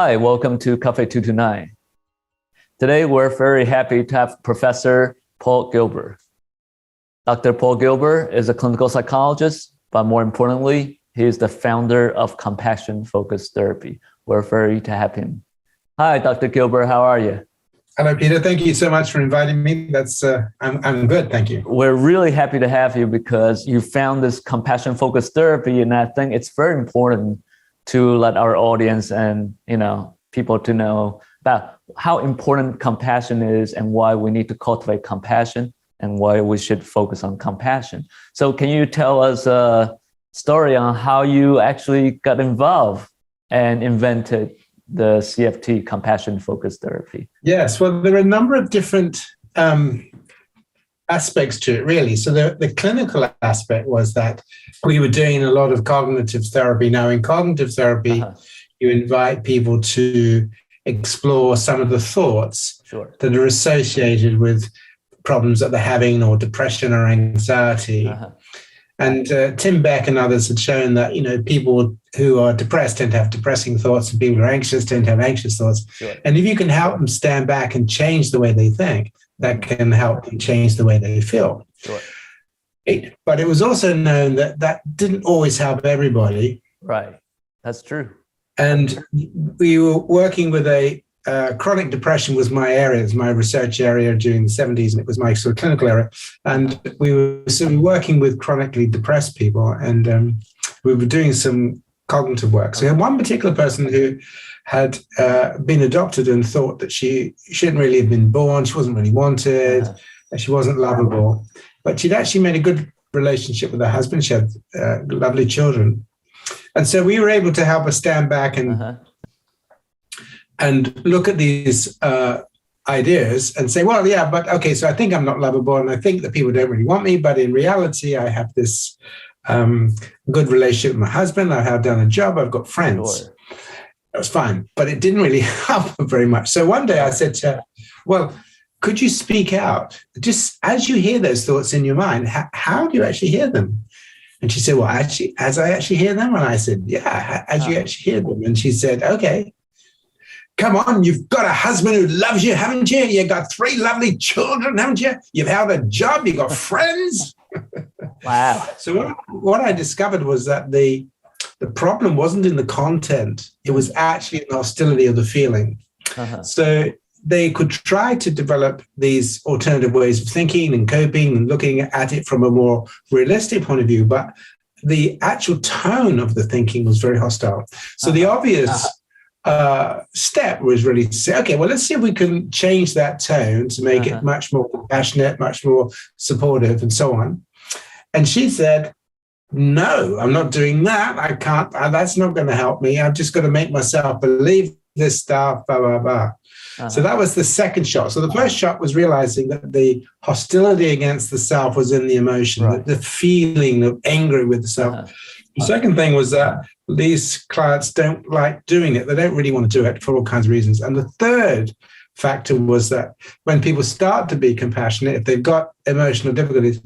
Hi, welcome to Cafe 229. Today, we're very happy to have Professor Paul Gilbert. Dr. Paul Gilbert is a clinical psychologist, but more importantly, he is the founder of CompassionFocused Therapy. We're very to have him. Hi, Dr. Gilbert, how are you? Hello, Peter. Thank you so much for inviting me. I'm good, thank you. We're really happy to have you because you found this compassion-focused therapy, and I think it's very important to let our audience and people to know about how important compassion is and why we need to cultivate compassion and why we should focus on compassion. So can you tell us a story on how you actually got involved and invented the C.A.F.E, compassion-focused therapy? Yes, well, there are a number of different aspects to it, really. So the clinical aspect was that we were doing a lot of cognitive therapy. Now, in cognitive therapy, you invite people to explore some of the thoughts that are associated with problems that they're having, or depression or anxiety. And Tim Beck and others had shown that, people who are depressed tend to have depressing thoughts, and people who are anxious tend to have anxious thoughts. And if you can help them stand back and change the way they think, that can help them change the way they feel. But it was also known that that didn't always help everybody. Right, that's true. And we were working with chronic depression was my area, it was my research area during the 70s, and it was my sort of clinical area. And we were sort of working with chronically depressed people, and we were doing some cognitive work. So we had one particular person who had been adopted and thought that she shouldn't really have been born, she wasn't really wanted, she wasn't lovable, but she'd actually made a good relationship with her husband. She had lovely children. And so we were able to help her stand back and look at these ideas and say, well, yeah, but okay, so I think I'm not lovable, and I think that people don't really want me, but in reality, I have this good relationship with my husband, I have done a job, I've got friends. That was fine, but it didn't really help her very much. So one day I said to her, well, could you speak out? Just as you hear those thoughts in your mind, how do you actually hear them? And she said, well, actually, as I actually hear them? And I said, yeah, as you actually hear them. And she said, okay, come on, you've got a husband who loves you, haven't you? You've got 3 lovely children, haven't you? You've held a job, you've got friends. Wow. So what I discovered was that the problem wasn't in the content. It was actually in the hostility of the feeling. So they could try to develop these alternative ways of thinking and coping and looking at it from a more realistic point of view, but the actual tone of the thinking was very hostile. So the obvious step was really to say, okay, well, let's see if we can change that tone to make it much more compassionate, much more supportive, and so on. And she said, no, I'm not doing that. I can't, that's not going to help me. I've just got to make myself believe this stuff, blah, blah, blah. So that was the second shot. So the first shot was realizing that the hostility against the self was in the emotion, the feeling of angry with the self. The second thing was that these clients don't like doing it. They don't really want to do it for all kinds of reasons. And the third factor was that when people start to be compassionate, if they've got emotional difficulties,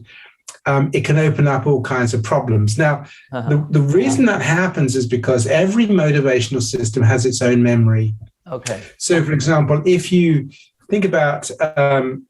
it can open up all kinds of problems. Now, the reason that happens is because every motivational system has its own memory. Okay. So, for example, if you think about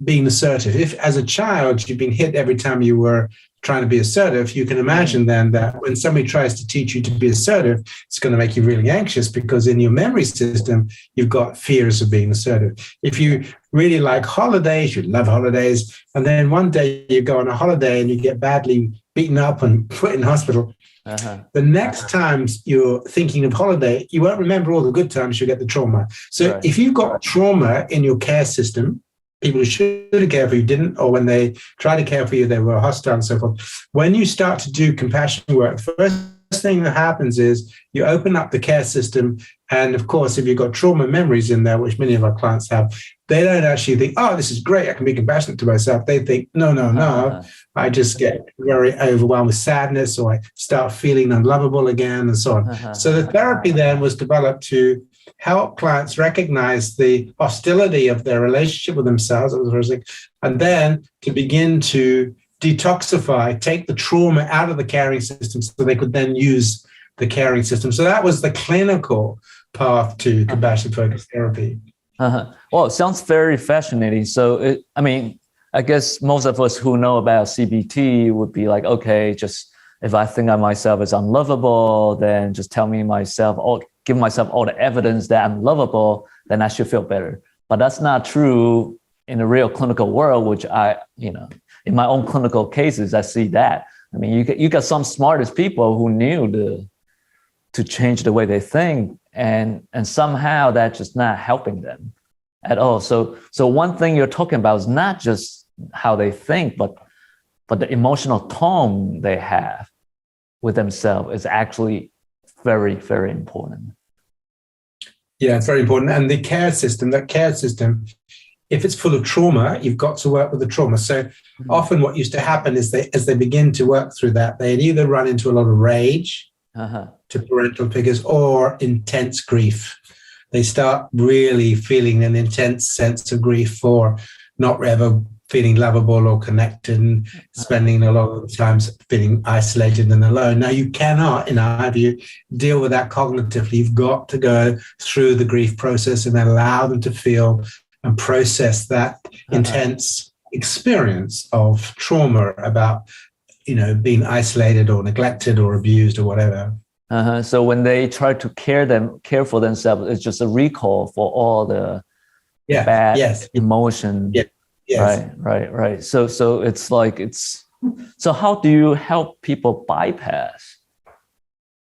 being assertive, if as a child you've been hit every time you were trying to be assertive, you can imagine then that when somebody tries to teach you to be assertive, it's going to make you really anxious because in your memory system, you've got fears of being assertive. If you really like holidays, you love holidays, and then one day you go on a holiday and you get badly beaten up and put in hospital, the next time you're thinking of holiday, you won't remember all the good times, you'll get the trauma. So if you've got trauma in your care system, people who should have cared for you didn't, or when they tried to care for you, they were hostile and so forth. When you start to do compassion work, the first thing that happens is you open up the care system. And of course, if you've got trauma memories in there, which many of our clients have, they don't actually think, oh, this is great, I can be compassionate to myself. They think, no, I just get very overwhelmed with sadness, or I start feeling unlovable again, and so on. So the therapy then was developed to help clients recognize the hostility of their relationship with themselves, and then to begin to detoxify, take the trauma out of the caring system so they could then use the caring system. So that was the clinical path to compassion-focused therapy. Well, it sounds very fascinating. So, I guess most of us who know about CBT would be like, okay, just if I think of myself as unlovable, then just tell me myself, or give myself all the evidence that I'm lovable, then I should feel better. But that's not true in the real clinical world, which in my own clinical cases, I see that. I mean, you got some smartest people who knew to change the way they think, and somehow that's just not helping them at all. So one thing you're talking about is not just how they think, but the emotional tone they have with themselves is actually very, very important. Yeah, it's very important. And that care system, if it's full of trauma, you've got to work with the trauma. So often what used to happen is as they begin to work through that, they'd either run into a lot of rage to parental figures or intense grief. They start really feeling an intense sense of grief for not ever feeling lovable or connected, and spending a lot of the times feeling isolated and alone. Now, you cannot, in our view, deal with that cognitively. You've got to go through the grief process and then allow them to feel and process that intense experience of trauma about, being isolated or neglected or abused or whatever. So when they try to care for themselves, it's just a recall for all the bad emotion. Yeah. Yes. Right. So it's like so how do you help people bypass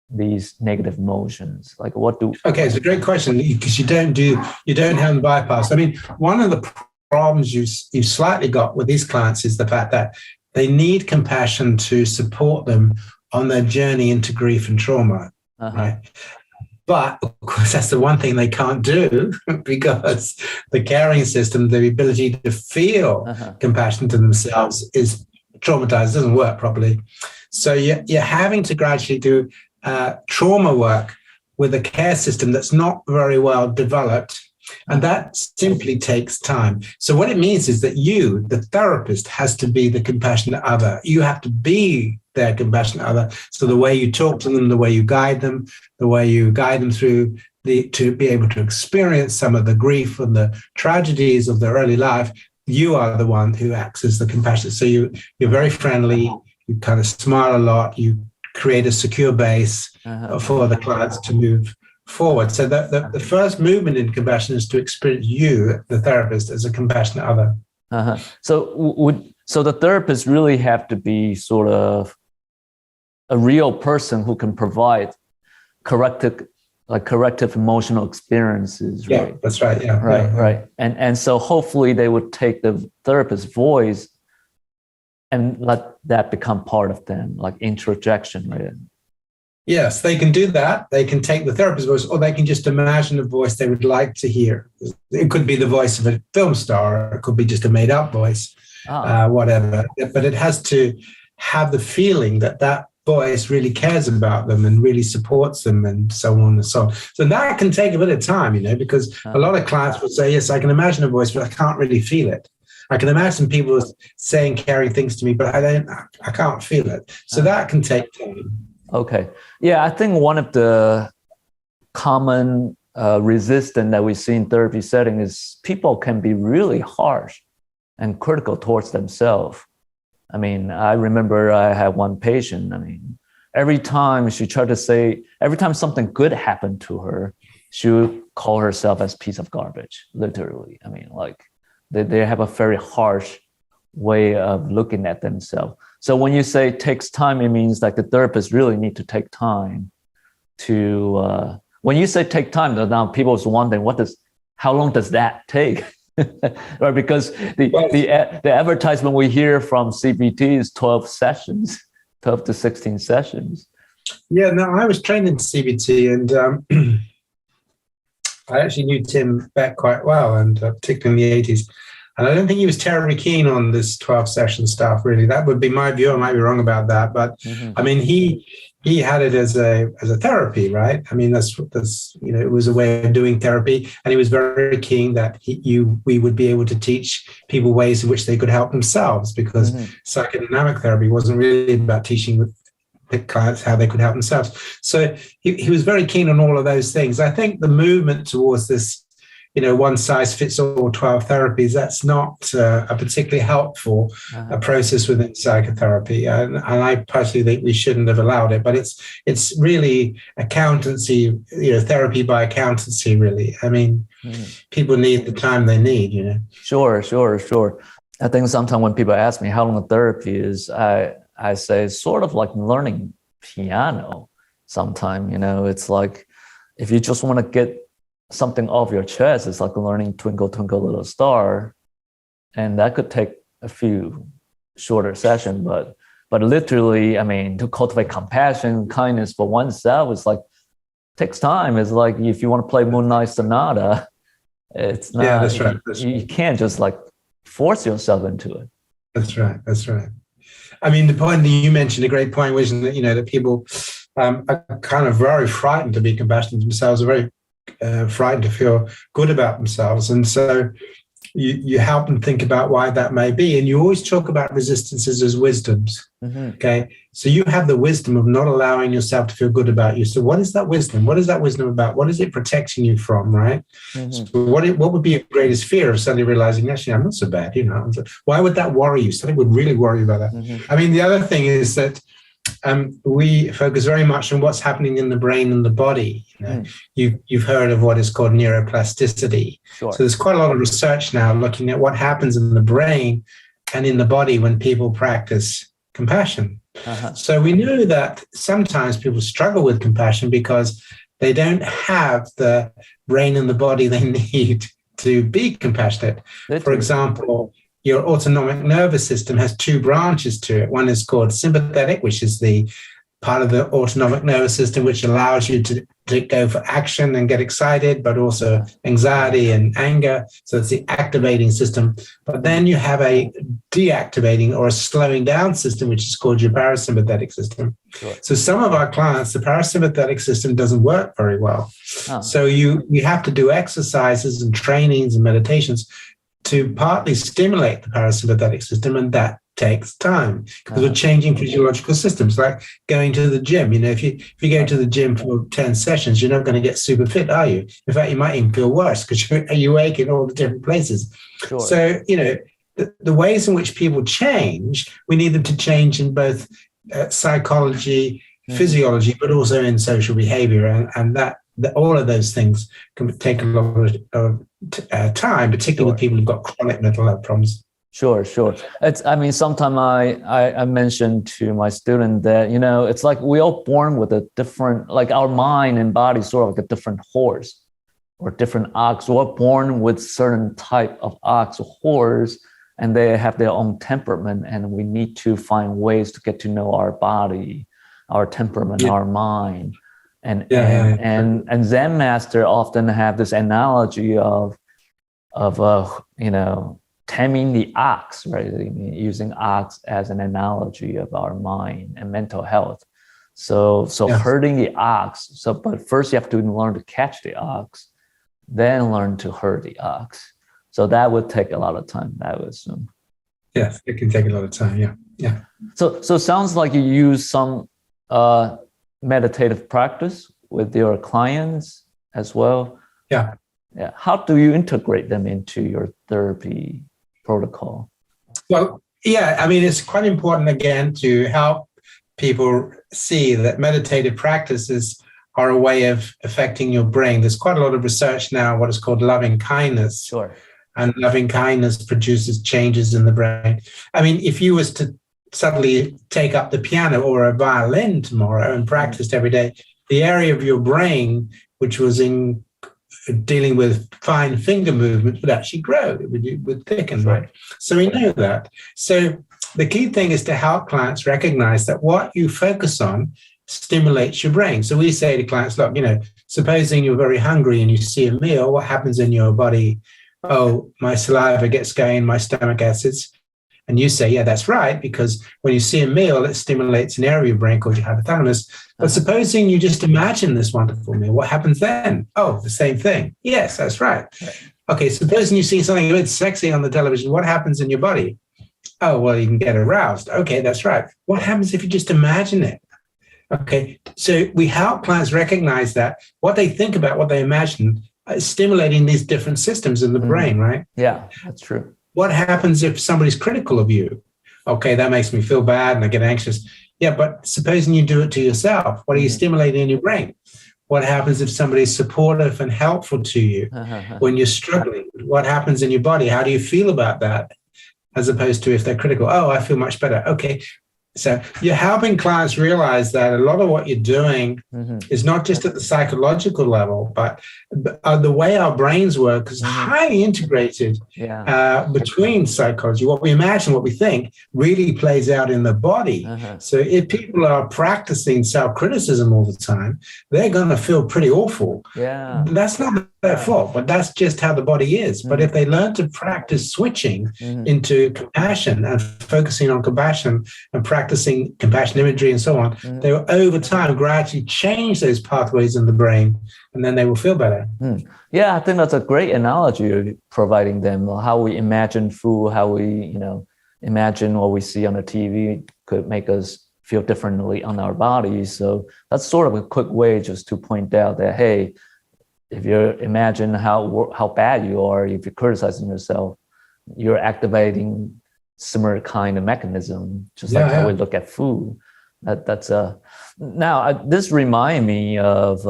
these negative emotions? Like Okay, it's a great question, because you don't have the bypass. I mean, one of the problems you've slightly got with these clients is the fact that they need compassion to support them on their journey into grief and trauma, right? But of course, that's the one thing they can't do, because the caring system, the ability to feel compassion to themselves, is traumatized, doesn't work properly. So you're having to gradually do trauma work with a care system that's not very well developed. And that simply takes time. So what it means is that you, the therapist, has to be the compassionate other. You have to be their compassionate other. So the way you talk to them, the way you guide them through to be able to experience some of the grief and the tragedies of their early life, you are the one who acts as the compassionate. So you're very friendly, you kind of smile a lot, you create a secure base for the clients to move forward. So the first movement in compassion is to experience you, the therapist, as a compassionate other. So the therapist really have to be sort of a real person who can provide corrective emotional experiences, right? Yeah, that's right. Yeah. Right. And so hopefully they would take the therapist's voice and let that become part of them, like introjection, right? Yes, they can do that. They can take the therapist's voice, or they can just imagine a voice they would like to hear. It could be the voice of a film star, or it could be just a made-up voice, whatever. But it has to have the feeling that voice really cares about them and really supports them, and so on and so on. So that can take a bit of time, because a lot of clients will say, yes, I can imagine a voice, but I can't really feel it. I can imagine people saying caring things to me, but I can't feel it. So that can take time. Okay. Yeah, I think one of the common resistance that we see in therapy setting is people can be really harsh and critical towards themselves. I mean, I remember I had one patient. I mean, every time something good happened to her, she would call herself as piece of garbage, literally. I mean, like they have a very harsh way of looking at themselves. So when you say it takes time, it means like the therapist really need to take time to, when you say take time, now people is wondering, how long does that take? Right, because the advertisement we hear from CBT is 12 to 16 sessions. Yeah, no, I was trained in CBT, and I actually knew Tim Beck quite well, and particularly in the 80s. And I don't think he was terribly keen on this 12-session stuff, really. That would be my view. I might be wrong about that. But I mean, he had it as a therapy, right? I mean, that's it was a way of doing therapy. And he was very keen that we would be able to teach people ways in which they could help themselves, because psychodynamic therapy wasn't really about teaching the clients how they could help themselves. So he was very keen on all of those things. I think the movement towards this, one size fits all 12 therapies, that's not a particularly helpful process within psychotherapy. And I personally think we shouldn't have allowed it, but it's really accountancy, therapy by accountancy, really. I mean, people need the time they need, Sure. I think sometimes when people ask me how long a therapy is, I say it's sort of like learning piano sometime, it's like if you just want to get something off your chest, it's like learning Twinkle, Twinkle, Little Star. And that could take a few shorter sessions, but literally, I mean, to cultivate compassion, kindness for oneself, it's like, takes time. It's like if you want to play Moonlight Sonata, it's not, that's right. You can't just like force yourself into it. That's right. I mean, the point that you mentioned, a great point, was that, that people are kind of very frightened to be compassionate to themselves, are very frightened to feel good about themselves. And so you help them think about why that may be. And you always talk about resistances as wisdoms. Okay. So you have the wisdom of not allowing yourself to feel good about you. So what is that wisdom? What is that wisdom about? What is it protecting you from, right? So what would be your greatest fear of suddenly realizing, actually, I'm not so bad, Why would that worry you? Something would really worry you about that. I mean, the other thing is that we focus very much on what's happening in the brain and the body. You've heard of what is called neuroplasticity. Sure. So there's quite a lot of research now looking at what happens in the brain and in the body when people practice compassion. So we know that sometimes people struggle with compassion because they don't have the brain and the body they need to be compassionate. For example, your autonomic nervous system has two branches to it. One is called sympathetic, which is the part of the autonomic nervous system which allows you to go for action and get excited, but also anxiety and anger. So it's the activating system. But then you have a deactivating or a slowing down system, which is called your parasympathetic system. Sure. So some of our clients, the parasympathetic system doesn't work very well. So you have to do exercises and trainings and meditations to partly stimulate the parasympathetic system, and that takes time because we're changing physiological systems, like going to the gym. If you go to the gym for 10 sessions, you're not going to get super fit, are you? In fact, you might even feel worse because you ache in all the different places. Sure. So, the ways in which people change, we need them to change in both psychology, physiology, but also in social behavior. And that all of those things can take a lot of time, particularly with people who've got chronic mental health problems. Sure. Sometimes I mentioned to my student that, it's like we all born with a different, like our mind and body sort of like a different horse or different ox. We're born with certain type of ox or horse, and they have their own temperament, and we need to find ways to get to know our body, our temperament, our mind. And Zen master often have this analogy of taming the ox, right? Using ox as an analogy of our mind and mental health. So herding the ox. But first you have to learn to catch the ox, then learn to herd the ox. So that would take a lot of time, I would assume. Yes, it can take a lot of time. Yeah. So sounds like you use some meditative practice with your clients as well. Yeah. How do you integrate them into your therapy protocol? Well, it's quite important, again, to help people see that meditative practices are a way of affecting your brain. There's quite a lot of research now, what is called loving kindness. Sure. And loving kindness produces changes in the brain. I mean, if you was to suddenly take up the piano or a violin tomorrow and practiced every day, the area of your brain, which was in dealing with fine finger movements, would actually grow. It would thicken, right? So we know that. So the key thing is to help clients recognize that what you focus on stimulates your brain. So we say to clients, look, supposing you're very hungry and you see a meal, what happens in your body? Oh, my saliva gets going, my stomach acids. And you say, yeah, that's right, because when you see a meal, it stimulates an area of your brain called your hypothalamus. But supposing you just imagine this wonderful meal, what happens then? Oh, the same thing. Yes, that's right. Okay, supposing you see something a bit sexy on the television, what happens in your body? Oh, well, you can get aroused. Okay, that's right. What happens if you just imagine it? Okay, so we help clients recognize that what they think about, what they imagine, is stimulating these different systems in the brain, right? Yeah, that's true. What happens if somebody's critical of you? Okay, that makes me feel bad and I get anxious. Yeah, but supposing you do it to yourself, what are you stimulating in your brain? What happens if somebody's supportive and helpful to you when you're struggling? What happens in your body? How do you feel about that? As opposed to if they're critical, oh, I feel much better. Okay. So you're helping clients realize that a lot of what you're doing is not just at the psychological level, but the way our brains work is highly integrated between psychology. What we imagine, what we think, really plays out in the body. So if people are practicing self-criticism all the time, they're going to feel pretty awful. Yeah, that's not their fault, but that's just how the body is. But if they learn to practice switching into compassion and focusing on compassion and practicing compassion imagery and so on, they will over time gradually change those pathways in the brain, and then they will feel better. Yeah, I think that's a great analogy you're providing them. How we imagine food, how we, imagine what we see on the TV could make us feel differently on our bodies. So that's sort of a quick way just to point out that, hey, if you imagine how bad you are, if you're criticizing yourself, you're activating similar kind of mechanism, just like how we look at food. Now this reminds me of,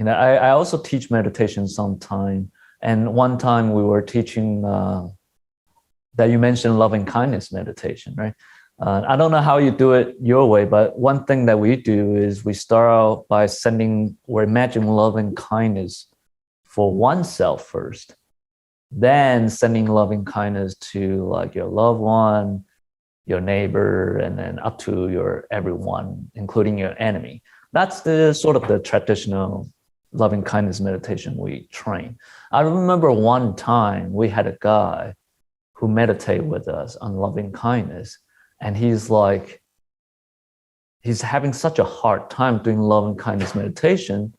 I also teach meditation sometime. And one time we were teaching that you mentioned loving kindness meditation, right? I don't know how you do it your way, but one thing that we do is we start out by sending or imagining loving kindness for oneself first, then sending loving kindness to like your loved one, your neighbor, and then up to your everyone, including your enemy. That's the sort of the traditional loving kindness meditation we train. I remember one time we had a guy who meditated with us on loving kindness. And he's having such a hard time doing loving kindness meditation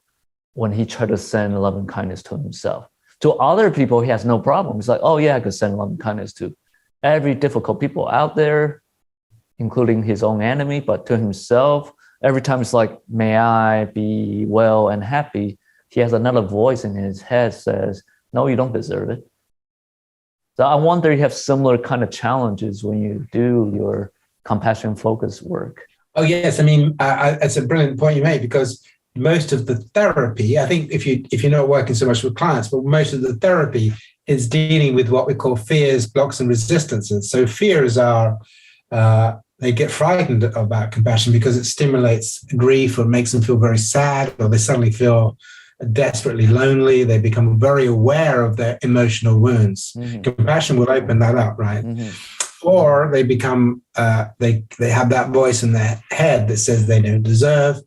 when he tried to send loving kindness to himself. To other people, he has no problem. He's like, oh yeah, I could send loving kindness to every difficult people out there, including his own enemy, but to himself, every time it's like, may I be well and happy, he has another voice in his head says, no, you don't deserve it. So I wonder if you have similar kind of challenges when you do your compassion-focused work. Oh, yes. I mean, it's a brilliant point you made, because most of the therapy, I think if you're not working so much with clients, but most of the therapy is dealing with what we call fears, blocks, and resistances. So fears are, they get frightened about compassion because it stimulates grief or makes them feel very sad, or they suddenly feel desperately lonely. They become very aware of their emotional wounds. Compassion will open that up, right? Or they become, they have that voice in their head that says they don't deserve.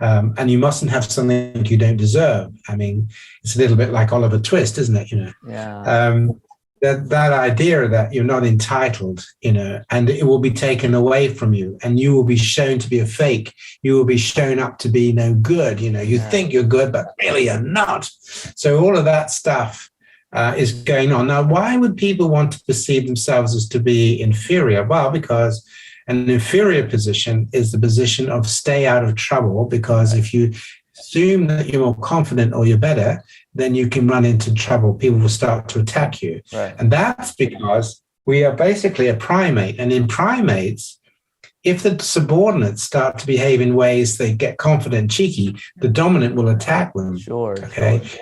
And you mustn't have something you don't deserve. I mean, it's a little bit like Oliver Twist, isn't it? That idea that you're not entitled, and it will be taken away from you, and you will be shown to be a fake. You will be shown up to be no good. You think you're good, but really you're not. So all of that stuff is going on. Now, why would people want to perceive themselves as to be inferior? Well, because an inferior position is the position of stay out of trouble, because if you assume that you're more confident or you're better, then you can run into trouble. People will start to attack you. Right. And that's because we are basically a primate. And in primates, if the subordinates start to behave in ways they get confident and cheeky, the dominant will attack them. Sure.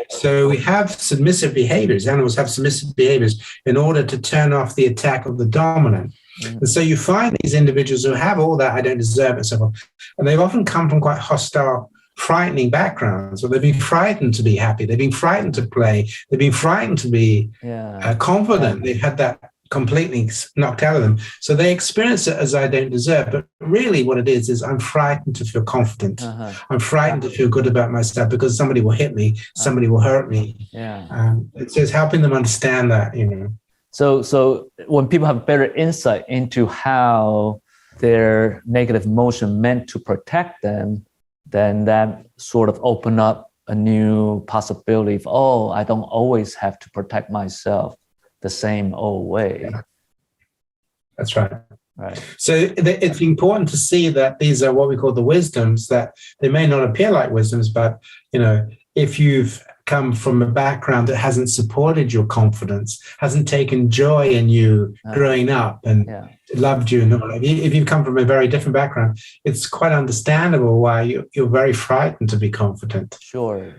So we have submissive behaviors. Animals have submissive behaviors in order to turn off the attack of the dominant. And so you find these individuals who have all that I don't deserve and so on. And they've often come from quite hostile, frightening backgrounds, or they've been frightened to be happy. They've been frightened to play. They've been frightened to be confident. They've had that completely knocked out of them. So they experience it as I don't deserve. But really what it is I'm frightened to feel confident. I'm frightened to feel good about myself because somebody will hit me. Somebody will hurt me. It's just helping them understand that, So when people have better insight into how their negative emotion meant to protect them, then that sort of open up a new possibility of, I don't always have to protect myself the same old way. That's right. Right. So it's important to see that these are what we call the wisdoms, that they may not appear like wisdoms, but, if you've come from a background that hasn't supported your confidence, hasn't taken joy in you growing up and loved you, and if you've come from a very different background, it's quite understandable why you're very frightened to be confident. Sure.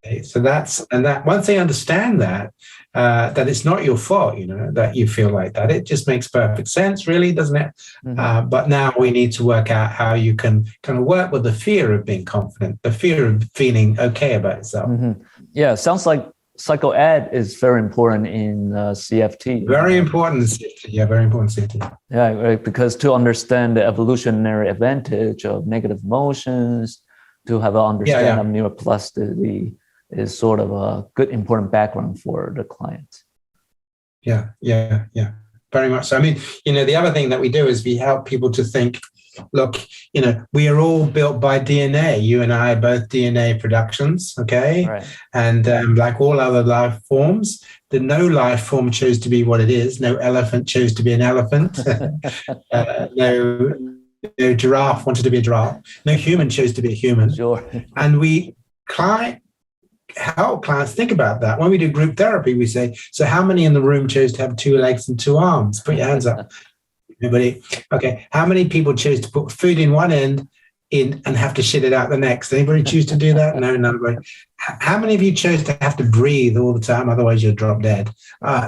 Okay, so that once they understand that it's not your fault, that you feel like that, it just makes perfect sense, really, doesn't it? Mm-hmm. But now we need to work out how you can kind of work with the fear of being confident, the fear of feeling okay about yourself. Mm-hmm. Yeah, sounds like psychoed is very important in C.A.F.E. Very important in C.A.F.E. Yeah, very important in C.A.F.E. Yeah, right, because to understand the evolutionary advantage of negative emotions, to have an understanding of neuroplasticity is sort of a good, important background for the client. Yeah, very much so. I mean, the other thing that we do is we help people to think, look, we are all built by DNA. You and I are both DNA productions, okay? Right. And like all other life forms, no life form chose to be what it is. No elephant chose to be an elephant. No giraffe wanted to be a giraffe. No human chose to be a human. Sure. And we help clients think about that. When we do group therapy, we say, so how many in the room chose to have 2 legs and 2 arms? Put your hands up. Everybody. Okay. How many people chose to put food in one end and have to shit it out the next? Anybody choose to do that? No, nobody. How many of you chose to have to breathe all the time? Otherwise you'll drop dead.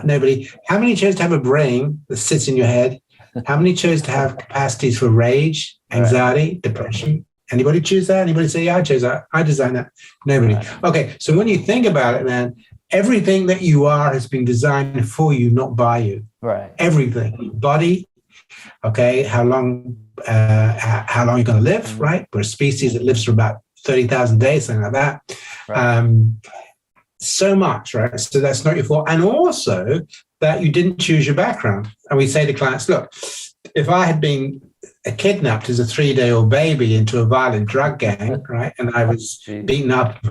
Nobody. How many chose to have a brain that sits in your head? How many chose to have capacities for rage, anxiety, depression? Anybody choose that? Anybody say, yeah, I chose that. I designed that. Nobody. Right. Okay. So when you think about it, man, everything that you are has been designed for you, not by you. Right. Everything. Your body. Okay. How long you're going to live, mm-hmm. right? We're a species that lives for about 30,000 days, something like that. Right. So much, right? So that's not your fault. And also that you didn't choose your background. And we say to clients, look, if I had been kidnapped as a 3-day-old baby into a violent drug gang, right, and I was beaten up,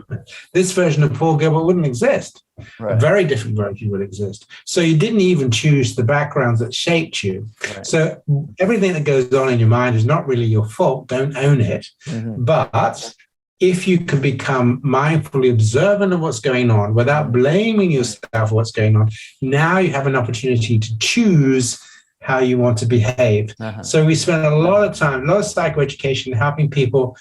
this version of Paul Gilbert wouldn't exist. Right. A very different version would exist. So you didn't even choose the backgrounds that shaped you. Right. So everything that goes on in your mind is not really your fault. Don't own it. Mm-hmm. But if you can become mindfully observant of what's going on without blaming yourself for what's going on, now you have an opportunity to choose how you want to behave. Uh-huh. So we spend a lot of time, a lot of psychoeducation helping people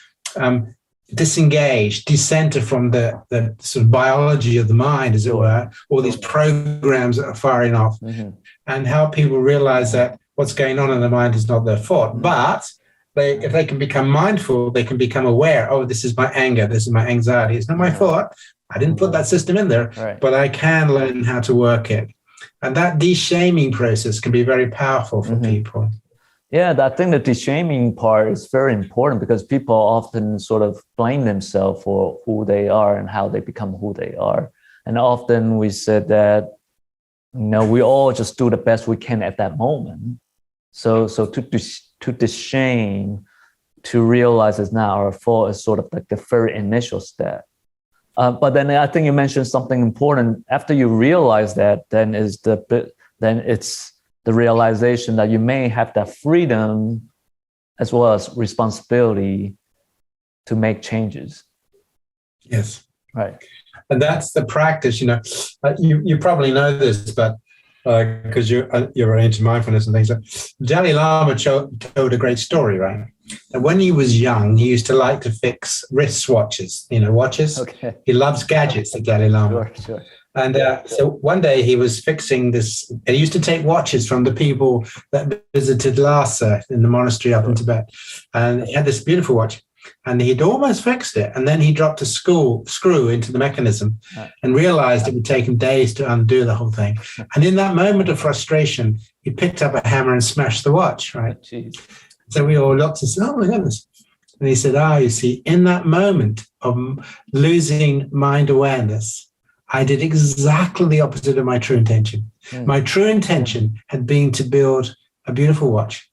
disengage, decenter from the sort of biology of the mind, as it were, all these programs that are firing off, mm-hmm. and help people realize that what's going on in the mind is not their fault. Mm-hmm. But if they can become mindful, they can become aware, oh, this is my anger, this is my anxiety. It's not my fault. I didn't put that system in there, right. But I can learn how to work it. And that de-shaming process can be very powerful for mm-hmm. people. Yeah, I think the de-shaming part is very important because people often sort of blame themselves for who they are and how they become who they are. And often we said that, we all just do the best we can at that moment. So to de-shame, to realize it's not our fault is sort of like the very initial step. But then I think you mentioned something important. After you realize that, then it's the realization that you may have that freedom as well as responsibility to make changes. Yes. Right. And that's the practice. You probably know this, but because you're into mindfulness and things. Dalai Lama told a great story, right? And when he was young, he used to like to fix wristwatches, watches. Okay. He loves gadgets, the Dalai Lama. Sure. And so one day he was fixing this. He used to take watches from the people that visited Lhasa in the monastery up in Tibet. And he had this beautiful watch. And he'd almost fixed it. And then he dropped a screw into the mechanism and realized it would take him days to undo the whole thing. And in that moment of frustration, he picked up a hammer and smashed the watch, right? Jeez. So we all looked and said, oh my goodness. And he said, you see, in that moment of losing mind awareness, I did exactly the opposite of my true intention. Mm. My true intention had been to build a beautiful watch.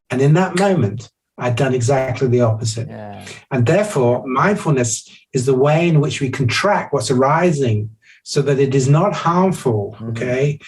And in that moment, I'd done exactly the opposite. Yeah. And therefore, mindfulness is the way in which we can track what's arising so that it is not harmful, okay?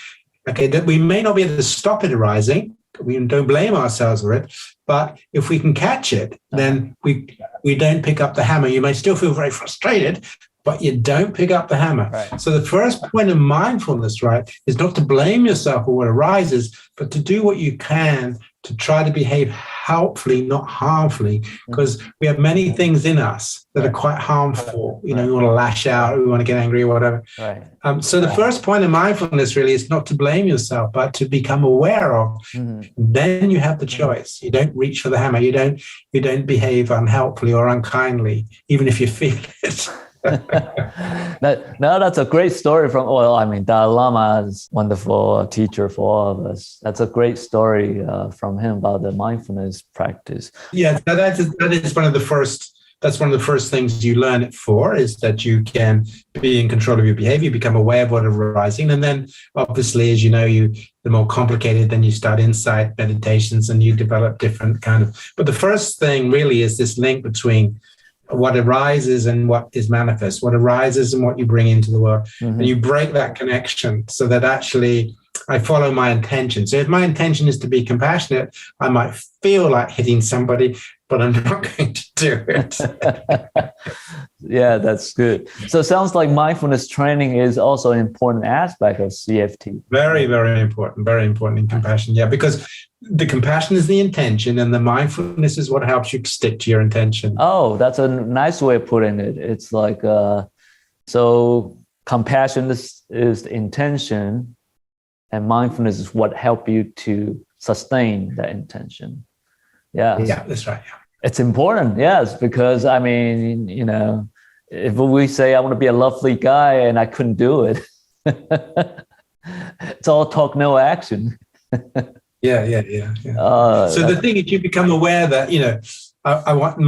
Okay, that we may not be able to stop it arising, don't blame ourselves for it. But if we can catch it, then we don't pick up the hammer. You may still feel very frustrated, but you don't pick up the hammer. Right. So the first point of mindfulness, right, is not to blame yourself for what arises, but to do what you can to try to behave helpfully, not harmfully, because we have many things in us that are quite harmful. You know, we want to lash out, we want to get angry or whatever. Right. So the first point of mindfulness really is not to blame yourself, but to become aware of. Then you have the choice. You don't reach for the hammer. You don't behave unhelpfully or unkindly, even if you feel it. That's a great story from, Dalai Lama is a wonderful teacher for all of us. That's a great story from him about the mindfulness practice. Yeah, that is one of the first. That's one of the first things you learn it for, is that you can be in control of your behavior, become aware of what is arising. And then obviously, as you know, the more complicated, then you start insight meditations and you develop different but the first thing really is this link between what arises and what is manifest, what arises and what you bring into the world. And you break that connection so that actually I follow my intention. So if my intention is to be compassionate, I might feel like hitting somebody, but I'm not going to do it. Yeah, that's good. So it sounds like mindfulness training is also an important aspect of CFT. Very, very important in compassion. Yeah, because the compassion is the intention and the mindfulness is what helps you stick to your intention. Oh, that's a nice way of putting it. It's like, so compassion is the intention and mindfulness is what help you to sustain that intention. Yeah. Yeah, that's right. Yeah. It's important, yes, because I mean, you know, if we say I want to be a lovely guy and I couldn't do it, it's all talk, no action. Yeah. So the thing is, you become aware that, you know, I want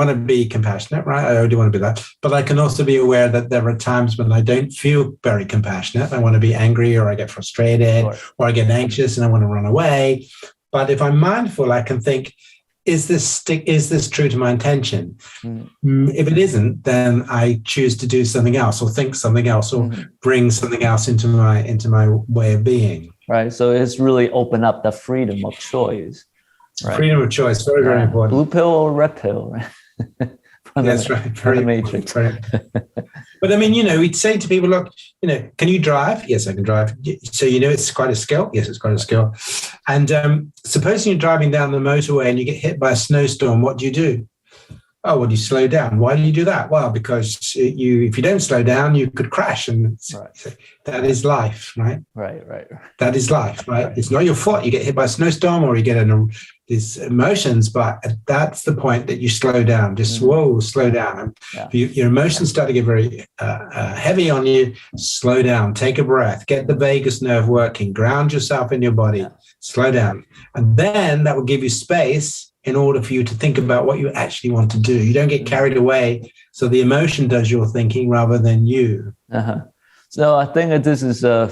to be compassionate, right? I do want to be that, but I can also be aware that there are times when I don't feel very compassionate. I want to be angry, or I get frustrated, or I get anxious and I want to run away. But if I'm mindful, I can think, is this true to my intention? If it isn't, then I choose to do something else, or think something else, or bring something else into my way of being. Right. So it's really open up the freedom of choice. Right? Freedom of choice, very, very important. Blue pill or red pill, right? That's right. Very matrix. But I mean, you know, we'd say to people, look, you know, can you drive? Yes, I can drive. So, you know, it's quite a skill. Yes, it's quite a skill. And supposing you're driving down the motorway and you get hit by a snowstorm, what do? Oh, well, you slow down. Why do you do that? Well, because if you don't slow down, you could crash. And that is life, right? Right. That is life, right? It's not your fault. You get hit by a snowstorm or you get these emotions, but that's the point that you slow down. Just slow down. Your emotions start to get very heavy on you. Slow down. Take a breath. Get the vagus nerve working. Ground yourself in your body. Slow down. And then that will give you space in order for you to think about what you actually want to do. You don't get carried away. So the emotion does your thinking rather than you. So I think that this is I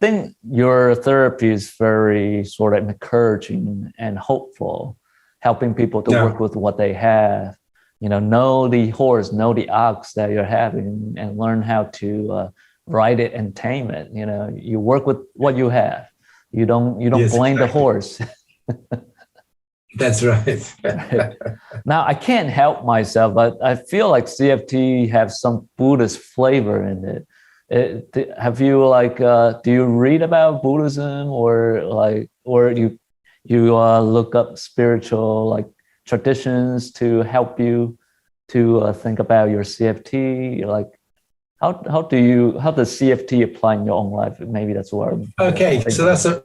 think your therapy is very sort of encouraging and hopeful, helping people to work with what they have, you know the horse, know the ox that you're having, and learn how to ride it and tame it. You know, you work with what you have. You don't blame the horse. That's right. Now, I can't help myself, but I feel like CFT has some Buddhist flavor in it. Have you do you read about Buddhism or you look up spiritual traditions to help you to think about your CFT? How does CFT apply in your own life? Maybe that's what I'm okay. So that's a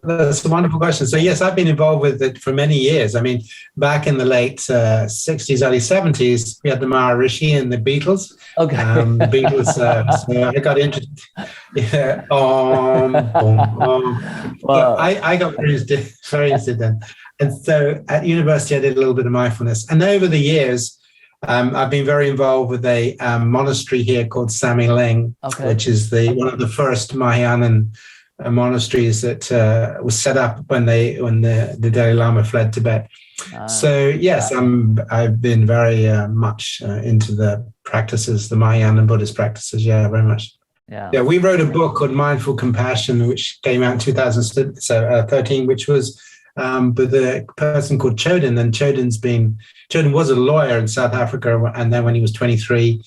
wonderful question. So yes, I've been involved with it for many years. I mean, back in the late 60s, early 70s, we had the Maharishi and the Beatles. Okay. The Beatles. So I got interested. Yeah. Well, I got very interested then. And so at university, I did a little bit of mindfulness. And over the years, I've been very involved with a monastery here called Sami Ling, which is one of the first Mahayana monasteries that was set up when the Dalai Lama fled Tibet. So yes, I've been very much into the practices, the Mahayana Buddhist practices. Yeah, very much. Yeah, we wrote a book called Mindful Compassion, which came out in 2013, which was with a person called Chodin. And Chodin was a lawyer in South Africa. And then when he was 23,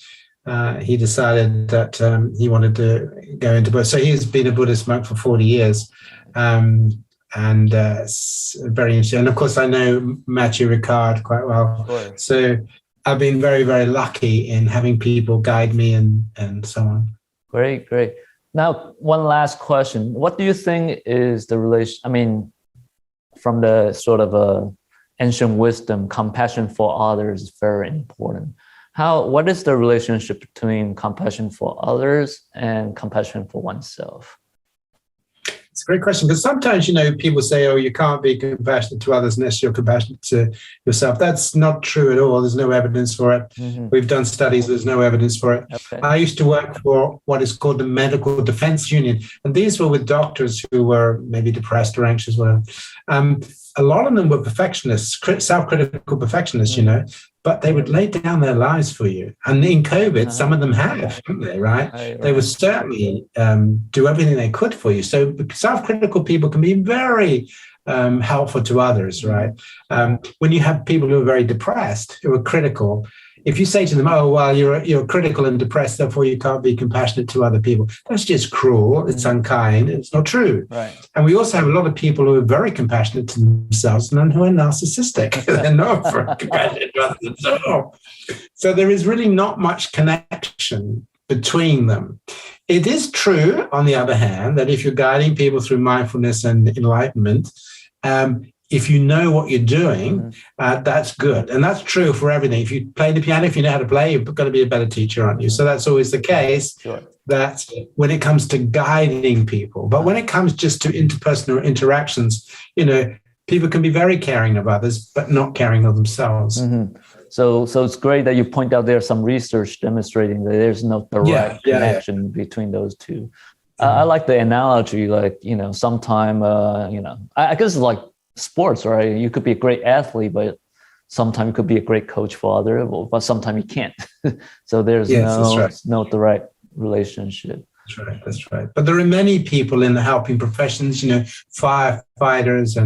he decided that he wanted to go into Buddhism. So he has been a Buddhist monk for 40 years. And very interesting. And of course, I know Matthew Ricard quite well. Sure. So I've been very, very lucky in having people guide me and so on. Great, great. Now, one last question. What do you think is the relation? I mean, from the sort of ancient wisdom, compassion for others is very important. What is the relationship between compassion for others and compassion for oneself? It's a great question, because sometimes, people say, oh, you can't be compassionate to others unless you're compassionate to yourself. That's not true at all. There's no evidence for it. Mm-hmm. We've done studies. There's no evidence for it. Okay. I used to work for what is called the Medical Defense Union. And these were with doctors who were maybe depressed or anxious, whatever. A lot of them were perfectionists, self-critical perfectionists, but they would lay down their lives for you. And in COVID, some of them have, haven't they, right? They would certainly do everything they could for you. So self-critical people can be very helpful to others, right? When you have people who are very depressed, who are critical, if you say to them, oh, well, you're critical and depressed, therefore you can't be compassionate to other people, that's just cruel, it's unkind, it's not true. Right. And we also have a lot of people who are very compassionate to themselves and who are narcissistic. They're not very compassionate to others at all. So there is really not much connection between them. It is true, on the other hand, that if you're guiding people through mindfulness and enlightenment, if you know what you're doing, that's good. And that's true for everything. If you play the piano, if you know how to play, you're going to be a better teacher, aren't you? So that's always the case. Sure. That when it comes to guiding people, but when it comes just to interpersonal interactions, people can be very caring of others, but not caring of themselves. Mm-hmm. So it's great that you point out there's some research demonstrating that there's no direct connection between those two. I like the analogy, like, sometime, I guess it's like sports, right? You could be a great athlete, but sometimes you could be a great coach for others, but sometimes you can't. So there's no direct relationship. That's right. But there are many people in the helping professions, firefighters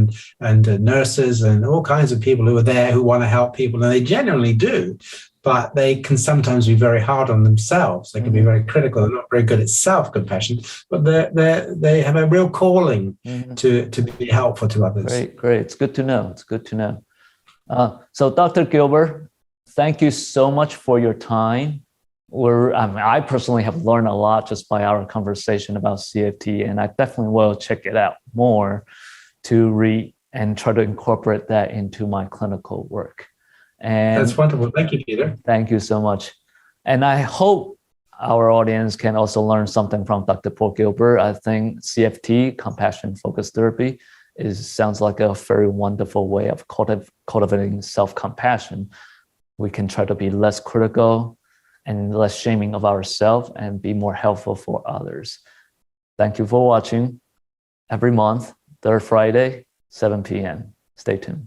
and nurses and all kinds of people who are there who want to help people, and they genuinely do. But they can sometimes be very hard on themselves. They can be very critical and not very good at self-compassion, but they have a real calling to be helpful to others. Great. It's good to know. So Dr. Gilbert, thank you so much for your time. I personally have learned a lot just by our conversation about C.A.F.E, and I definitely will check it out more to read and try to incorporate that into my clinical work. And that's wonderful. Thank you, Peter. Thank you so much. And I hope our audience can also learn something from Dr. Paul Gilbert. I think C.A.F.E, Compassion-Focused Therapy, sounds like a very wonderful way of cultivating self-compassion. We can try to be less critical and less shaming of ourselves and be more helpful for others. Thank you for watching. Every month, third Friday, 7 p.m. Stay tuned.